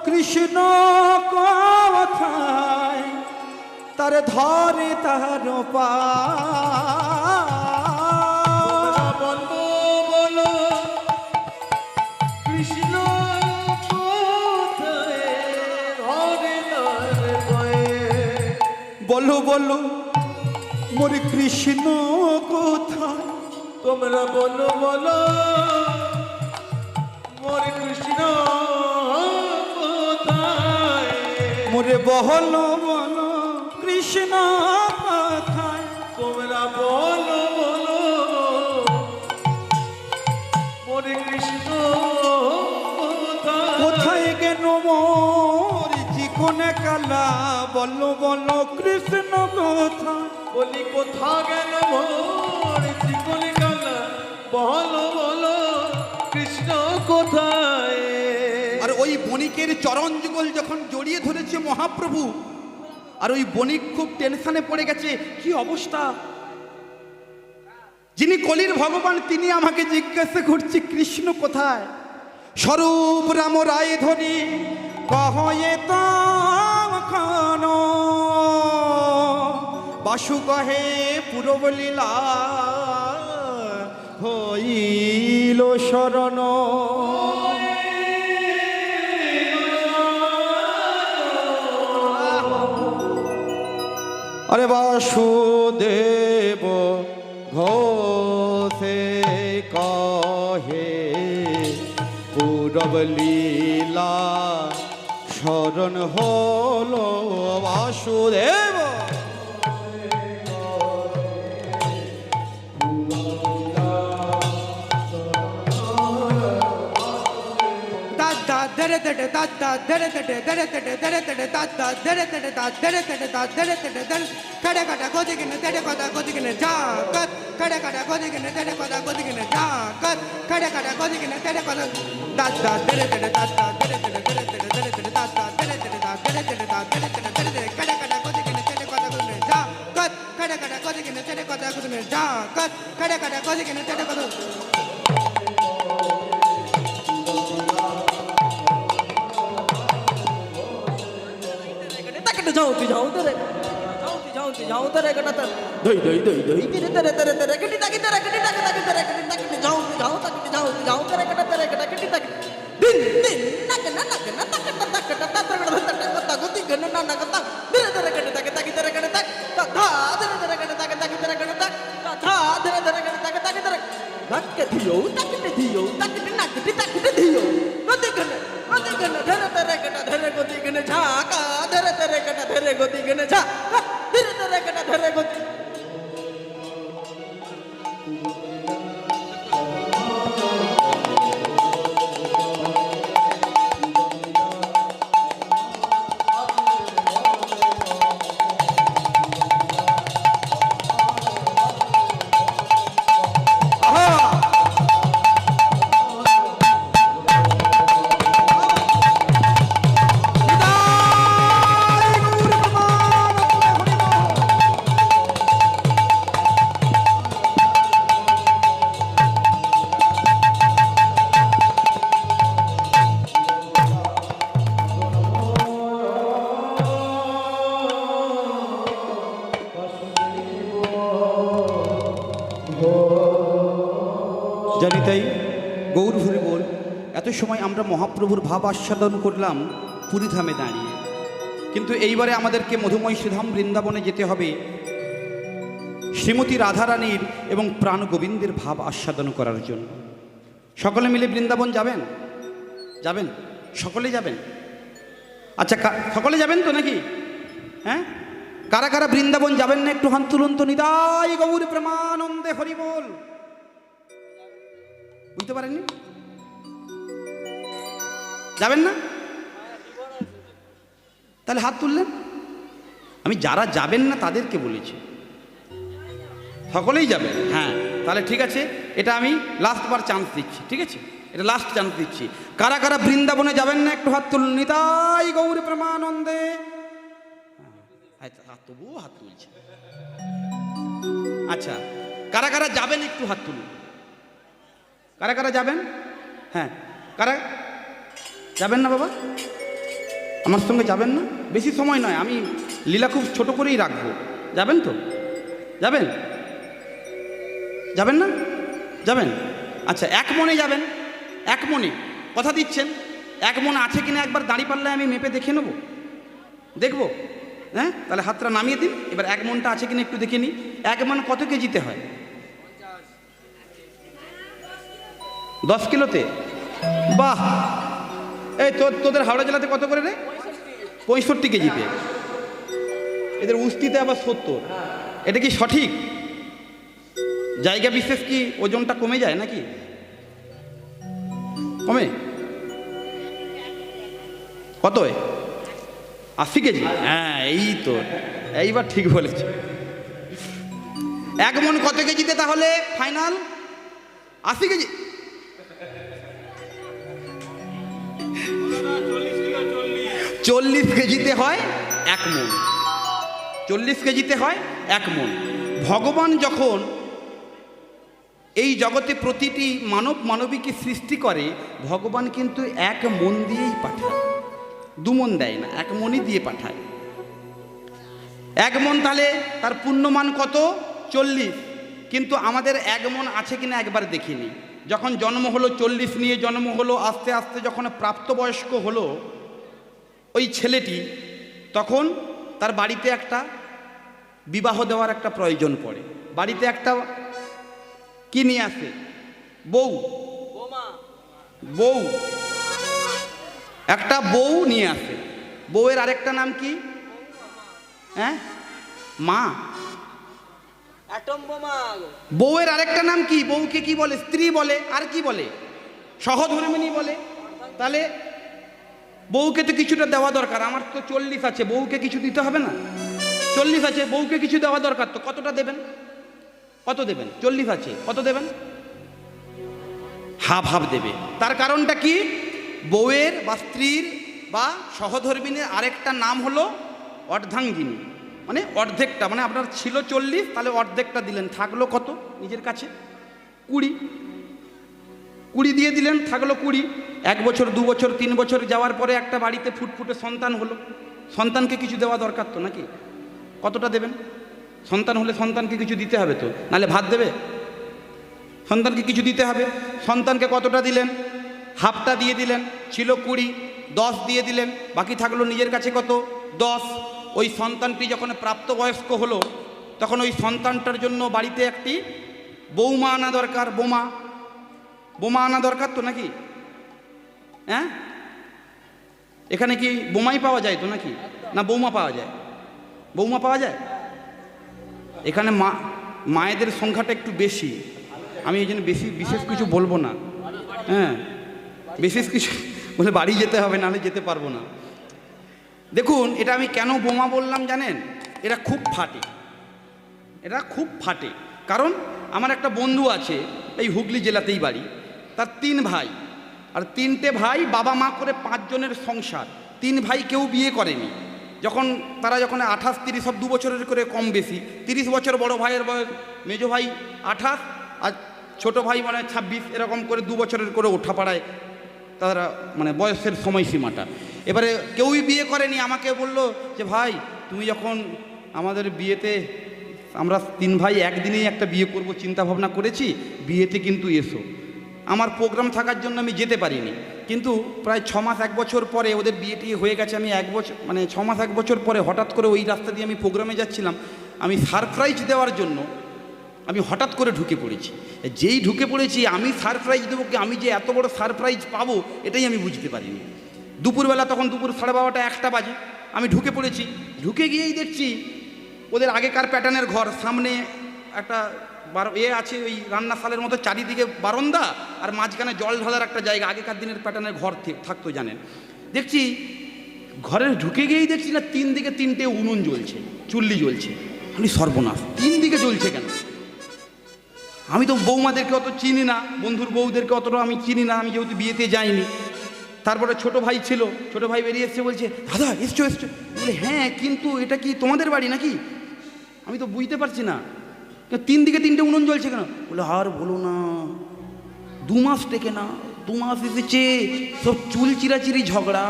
কৃষ্ণ কোথায়, তার ধরে তার পা, বলো বলো কৃষ্ণ কোথায়, ধরে তার পায়ে, বলো বলো মোর কৃষ্ণ কোথায়, তোমরা বলো বলো মোর কৃষ্ণ কোথায়, মোরে বলো বলো কৃষ্ণ কোথায়, তোমরা বলো বলো মোরে কৃষ্ণ কোথায়, কোথায় গেল মোর জীবনে কালা, বলো বলো কৃষ্ণ কোথায়, বলি কোথা গেল মোর জীবনে কালা, বলো বলো কৃষ্ণ কোথায়। আর ওই বণিকের বণিকের চরণ যুগল যখন জড়িয়ে ধরেছে মহাপ্রভু, আর ওই বণিক খুব টেনশনে পড়ে গেছে, কি অবস্থা। যিনি কলির ভগবান তিনি আমাকে জিজ্ঞাসা করছে কৃষ্ণ কোথায়। স্বরূপ রাম রায় ধরি কহে তখন বাসু কহে পুরব লীলা হইল শরণ। আরে বাসুদেব ঘোষে কহে পুরব লীলা শরণ হলো Basudeb. dere dere da da dere dere dere dere dere dere da da dere dere da dere dere da dere dere dere kada kada godigine dere kada godigine ja kat kada kada godigine dere kada godigine ja kat kada kada godigine dere kada da da dere dere da da dere dere dere dere dere dere da da dere dere da dere dere da dere dere dere dere kada kada godigine dere kada godigine ja kat kada kada godigine dere kada godigine ja kat kada kada godigine dere kada जाओ तेरे कटा तर दई दई दई दई तेरे तेरे तेरे तेरे कटी ताकी तेरे कटी ताकी ताकी तेरे कटी ताकी जाओ ताकी जाओ तेरे कटा कटी ताकी दिन दिन नक न तक तक तक गति गन न नक तक तेरे तेरे कटी ताकी तेरे कटी तक था तेरे तेरे कटी ताकी तेरे कटी तक था तेरे तेरे कटी ताकी तेरे नक के दियो ताकी नक ताकी दियो गति गन तेरे तेरे कटा तेरे गति गन झाका तेरे तेरे कटा तेरे गति गन झाका तेरे तेरे कटा तेरे गति জানি তাই গৌর হরি বল। এত সময় আমরা মহাপ্রভুর ভাব আস্বাদন করলাম পুরীধামে দাঁড়িয়ে, কিন্তু এইবারে আমাদেরকে মধুময় শ্রীধাম বৃন্দাবনে যেতে হবে শ্রীমতী রাধারানীর এবং প্রাণ গোবিন্দের ভাব আস্বাদন করার জন্য। সকলে মিলে বৃন্দাবন যাবেন? যাবেন? সকলে যাবেন? আচ্ছা, সকলে যাবেন তো নাকি? হ্যাঁ, কারা কারা বৃন্দাবন যাবেন না একটু হাত তুলুন তো। নিতাই গৌর প্রেমানন্দে হরি বল। বুঝতে পারেননি? যাবেন না? তাহলে হাত তুললেন। আমি যারা যাবেন না তাদেরকে বলেছি, সকলেই যাবেন। হ্যাঁ, তাহলে ঠিক আছে, এটা আমি লাস্ট বার চান্স দিচ্ছি। ঠিক আছে, এটা লাস্ট চান্স দিচ্ছি। কারা কারা বৃন্দাবনে যাবেন না একটু হাত তুলুন। নিতাই গৌর প্রেমানন্দে। তবুও হাত তুলছে। আচ্ছা, কারা কারা যাবেন একটু হাত তুলুন। কারা কারা যাবেন? হ্যাঁ, কারা যাবেন না বাবা? আমার সঙ্গে যাবেন না? বেশি সময় নয়, আমি লীলা খুব ছোট করেই রাখবো। যাবেন তো? যাবেন? যাবেন না? যাবেন? আচ্ছা, এক মনে যাবেন? এক মনে কথা দিচ্ছেন? এক মন আছে কিনা একবার দাঁড়ি পাল্লায় আমি মেপে দেখে নেব, দেখবো। হ্যাঁ, তাহলে হাতটা নামিয়ে দিন। এবার এক মনটা আছে কিনা একটু দেখে নিই। এক মন কত কেজিতে হয়? 10 কিলোতে? বাহ! এই তোদের হাওড়া জেলাতে কত করে রে? 65 কেজিতে। এদের উস্তিতে আবার 70। এটা কি সঠিক? জায়গা বিশেষ কি ওজনটা কমে যায় নাকি? কমে? কত? 80 কেজি? হ্যাঁ, এই তো, এইবার ঠিক বলেছে। এক মন কত কেজিতে তাহলে ফাইনাল? 80 কেজি। 40 কেজিতে হয় 1 মণ। 40 কেজিতে হয় 1 মণ। ভগবান যখন এই জগতে প্রতিটি মানবীকে সৃষ্টি করে, ভগবান কিন্তু 1 মণ দিয়েই পাঠায়, 2 মণ দেয় না, 1 মণই দিয়ে পাঠায়। 1 মণ তাহলে তার পূর্ণমান কত? 40। কিন্তু আমাদের 1 মণ আছে কিনা একবার দেখিনি। যখন জন্ম হলো, 40 নিয়ে জন্ম হলো, আস্তে আস্তে যখন প্রাপ্তবয়স্ক হলো ওই ছেলেটি, তখন তার বাড়িতে একটা বিবাহ দেওয়ার একটা প্রয়োজন পড়ে। বাড়িতে একটা কি নিয়ে আসে? বউ। বউ, একটা বউ নিয়ে আসে। বউয়ের আরেকটা নাম কি? হ্যাঁ, মা। বউয়ের আরেকটা নাম কি? বউকে কি বলে? স্ত্রী বলে। আর কি বলে? সহধর্মিণী বলে। তাহলে বউকে তো কিছুটা দেওয়া দরকার। আমার তো 40 আছে, বউকে কিছু দিতে হবে না? 40 আছে, বউকে কিছু দেওয়া দরকার। তো কতটা দেবেন? কত দেবেন? 40 আছে, কত দেবেন? হাফ হাফ দেবে। তার কারণটা কি? বউয়ের বা স্ত্রীর বা সহধর্মিণীর আরেকটা নাম হলো অর্ধাঙ্গিনী, মানে অর্ধেকটা। মানে আপনার ছিল 40, তাহলে অর্ধেকটা দিলেন, থাকলো কত নিজের কাছে? 20। 20 দিয়ে দিলেন, থাকলো 20। 1 বছর, 2 বছর, 3 বছর যাওয়ার পরে একটা বাড়িতে ফুটফুটে সন্তান হলো। সন্তানকে কিছু দেওয়া দরকার তো নাকি? কতটা দেবেন? সন্তান হলে সন্তানকে কিছু দিতে হবে তো, নাহলে ভাত দেবে? সন্তানকে কিছু দিতে হবে। সন্তানকে কতটা দিলেন? হাফটা দিয়ে দিলেন। ছিল 20, 10 দিয়ে দিলেন, বাকি থাকলো নিজের কাছে কত? 10। ওই সন্তানটি যখন প্রাপ্তবয়স্ক হলো, তখন ওই সন্তানটার জন্য বাড়িতে একটি বৌমা আনা দরকার। বোমা আনা দরকার তো নাকি? হ্যাঁ, এখানে কি বোমাই পাওয়া যায় তো নাকি? না বৌমা পাওয়া যায়? বৌমা পাওয়া যায়। এখানে মায়েদের সংখ্যাটা একটু বেশি। আমি এই জন্য বিশেষ কিছু বলবো না। হ্যাঁ, বিশেষ কিছু বলে বাড়ি যেতে হবে, নাহলে যেতে পারবো না। দেখুন, এটা আমি কেন বোমা বললাম জানেন? এটা খুব ফাটে, এটা খুব ফাটে। কারণ আমার একটা বন্ধু আছে, এই হুগলি জেলাতেই বাড়ি। তার 3 ভাই, আর 3টে ভাই, বাবা মা করে 5 জনের সংসার। 3 ভাই কেউ বিয়ে করেনি। তারা যখন 28, 30, সব 2 বছরের করে কম বেশি। 30 বছর বড় ভাইয়ের বয়স, মেজো ভাই 28, আর ছোট ভাই মানে 26, এরকম করে 2 বছরের করে ওঠা পাড়ায় তারা, মানে বয়সের সময়সীমাটা। এবারে কেউই বিয়ে করেনি। আমাকে বলল যে ভাই, তুমি যখন আমাদের বিয়েতে, আমরা 3 ভাই একদিনেই একটা বিয়ে করব চিন্তা ভাবনা করেছি, বিয়েতে কিন্তু এসো। আমার প্রোগ্রাম থাকার জন্য আমি যেতে পারিনি, কিন্তু প্রায় 6 মাস 1 বছর পরে ওদের বিয়েটি হয়ে গেছে। আমি 1 বছর, মানে 6 মাস 1 বছর পরে হঠাৎ করে ওই রাস্তা দিয়ে আমি প্রোগ্রামে যাচ্ছিলাম। আমি সারপ্রাইজ দেওয়ার জন্য আমি হঠাৎ করে ঢুকে পড়েছি। যেই ঢুকে পড়েছি, আমি সারপ্রাইজ দেবো কি, আমি যে এত বড় সারপ্রাইজ পাবো এটাই আমি বুঝতে পারিনি। দুপুরবেলা, তখন দুপুর 12:30, 1টা বাজে। আমি ঢুকে পড়েছি। ঢুকে গিয়েই দেখছি ওদের আগেকার প্যাটার্নের ঘর, সামনে একটা আছে ওই রান্নাশালের মতো, চারিদিকে বারান্দা, আর মাঝখানে জল ঢালার একটা জায়গা। আগেকার দিনের প্যাটার্নের ঘর থাকতো জানেন। দেখছি ঘরে ঢুকে গিয়েই দেখছি না, 3 দিকে 3টে উনুন জ্বলছে, চুল্লি জ্বলছে। আমি সর্বনাশ, 3 দিকে জ্বলছে কেন? আমি তো বৌমাদেরকে অত চিনি না, বন্ধুর বউদেরকে অতটা আমি চিনি না, আমি যেহেতু বিয়েতে যাইনি। তারপরে ছোট ভাই ছিল, ছোট ভাই বেরিয়ে এসছে, বলছে দাদা এসছো? বলে হ্যাঁ, কিন্তু এটা কি তোমাদের বাড়ি নাকি? আমি তো বুঝতে পারছি না, 3 দিকে 3টে উনুন জ্বলছে কেন? বলে আর বলো না, 2 মাস টেকে না, 2 মাস এসেছে, সব চুল চিরাচিরি ঝগড়া,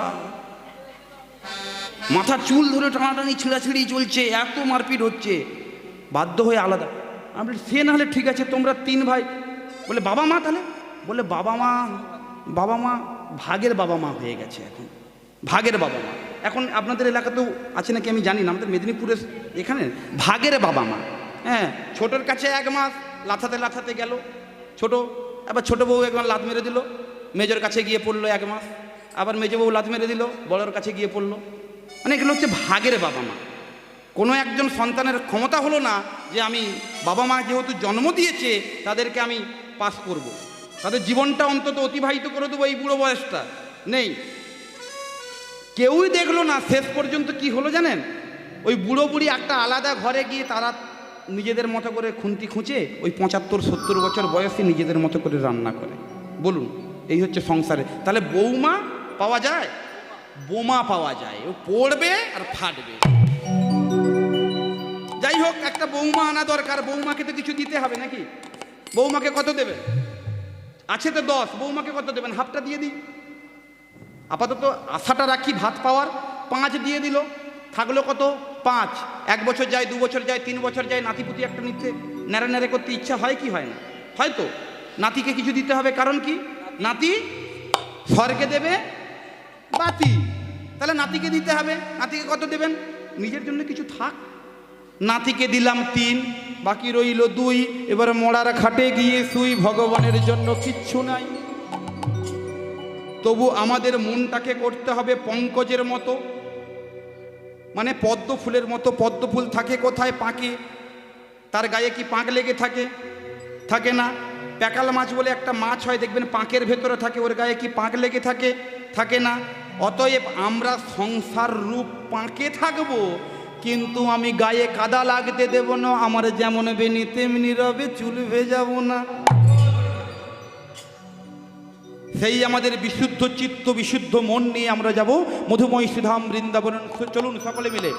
মাথার চুল ধরে টানাটানি ছিঁড়াছিঁড়ি চলছে, এত মারপিট হচ্ছে, বাধ্য হয়ে আলাদা। আমি বলি সে নাহলে ঠিক আছে, তোমরা 3 ভাই। বলে বাবা মা তাহলে? বলে বাবা মা ভাগের বাবা মা হয়ে গেছে এখন, ভাগের বাবা মা। এখন আপনাদের এলাকাতেও আছে নাকি আমি জানি না, আমাদের মেদিনীপুরের এখানে ভাগের বাবা মা। হ্যাঁ, ছোটোর কাছে 1 মাস লাথাতে গেল ছোট, আবার ছোটো বউ একবার লাত মেরে দিল, মেজোর কাছে গিয়ে পড়লো 1 মাস, আবার মেজো বউ লাত মেরে দিল, বড়োর কাছে গিয়ে পড়লো। মানে এগুলো হচ্ছে ভাগের বাবা মা। কোনো একজন সন্তানের ক্ষমতা হলো না যে আমি, বাবা মা যেহেতু জন্ম দিয়েছে তাদেরকে আমি পাস করব, তাদের জীবনটা অন্তত অতিবাহিত করে দেবো এই বুড়ো বয়সটা, নেই। কেউই দেখলো না শেষ পর্যন্ত কি হলো জানেন? ওই বুড়ো বুড়ি একটা আলাদা ঘরে গিয়ে তারা নিজেদের মতো করে খুন্তি খুঁচে ওই 75-70 বছর বয়সে নিজেদের মতো করে রান্না করে। বলুন, এই হচ্ছে সংসারে। তাহলে বৌমা পাওয়া যায়? বোমা পাওয়া যায়, ও পড়বে আর ফাটবে। যাই হোক, একটা বৌমা আনা দরকার। বৌমাকে তো কিছু দিতে হবে নাকি? বৌমাকে কত দেবে? আছে তো 10, বৌমাকে কত দেবেন? হাফটা দিয়ে দিই। আপাতত আশাটা রাখি ভাত পাওয়ার। 5 দিয়ে দিল, থাকলো কত? 5। 1 বছর যায়, 2 বছর যায়, 3 বছর যায়, নাতিপুতি একটা নিতে নেড়ে নেড়ে করতে ইচ্ছা হয় কি হয় না? হয়তো নাতিকে কিছু দিতে হবে, কারণ কি? নাতি স্বর্গে দেবে বাতি, তাহলে নাতিকে দিতে হবে। নাতিকে কত দেবেন? নিজের জন্য কিছু থাক। নাতিকে দিলাম 3, বাকি রইল 2। এবার মরার খাটে গিয়ে শুই, ভগবানের জন্য কিচ্ছু নাই। তবু আমাদের মনটাকে করতে হবে পঙ্কজের মতো, মানে পদ্ম ফুলের মতো। পদ্ম ফুল থাকে কোথায়? পাঁকে। তার গায়ে কি পাঁক লেগে থাকে? থাকে না। প্যাকাল মাছ বলে একটা মাছ হয়, দেখবেন পাঁকের ভেতরে থাকে, ওর গায়ে কি পাঁক লেগে থাকে? থাকে না। অতএব আমরা সংসার রূপ পাঁকে থাকবো, কিন্তু আমি গায়ে কাদা লাগতে দেব না। আমার যেমন বেনি তেমনি রবে, চুল ভেজাবো না। সেই আমাদের বিশুদ্ধ চিত্ত, বিশুদ্ধ মন নিয়ে আমরা যাব মধুময় সুধাম বৃন্দাবন। চলুন সকলে মিলে